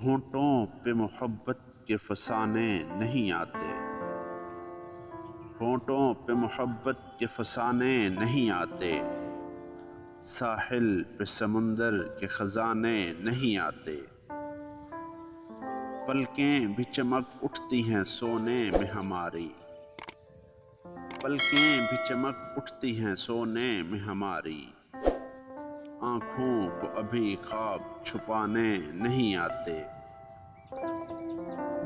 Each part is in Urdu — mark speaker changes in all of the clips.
Speaker 1: ہونٹوں پہ محبت کے فسانے نہیں آتے، ہونٹوں پہ محبت کے فسانے نہیں آتے، ساحل پہ سمندر کے خزانے نہیں آتے، پلکیں بھی چمک اٹھتی ہیں سونے میں ہماری، پلکیں بھی چمک اٹھتی ہیں سونے میں ہماری، آنکھوں کو ابھی خواب چھپانے نہیں آتے،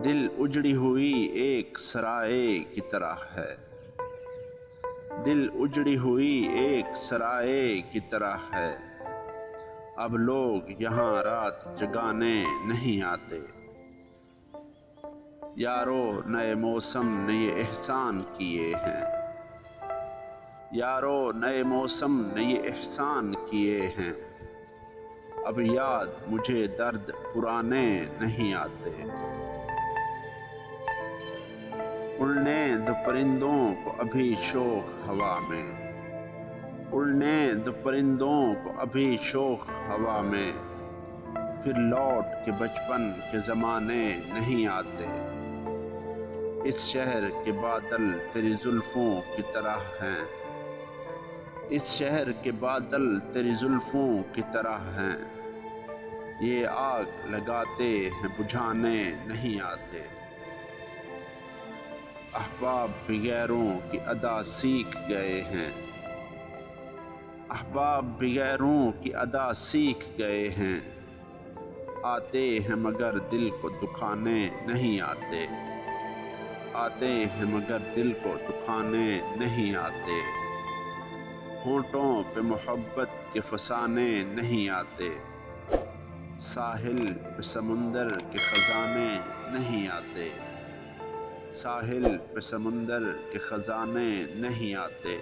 Speaker 1: دل اجڑی ہوئی ایک سرائے کی طرح ہے، دل اجڑی ہوئی ایک سرائے کی طرح ہے، اب لوگ یہاں رات جگانے نہیں آتے، یارو نئے موسم نے یہ احسان کیے ہیں، یارو نئے موسم نے یہ احسان کیے ہیں، اب یاد مجھے درد پرانے نہیں آتے، اڑنے دو پرندوں کو ابھی شوق ہوا میں، اڑنے دو پرندوں کو ابھی شوق ہوا میں، پھر لوٹ کے بچپن کے زمانے نہیں آتے، اس شہر کے بادل تیری زلفوں کی طرح ہیں، اس شہر کے بادل تیری زلفوں کی طرح ہیں، یہ آگ لگاتے ہیں بجھانے نہیں آتے، احباب بھی غیروں کی ادا سیکھ گئے ہیں، احباب بھی غیروں کی ادا سیکھ گئے ہیں، آتے ہیں مگر دل کو دکھانے نہیں آتے، آتے ہیں مگر دل کو دکھانے نہیں آتے، ہونٹوں پہ محبت کے فسانے نہیں آتے، ساحل پہ سمندر کے خزانے نہیں آتے، ساحل پہ سمندر کے خزانے نہیں آتے،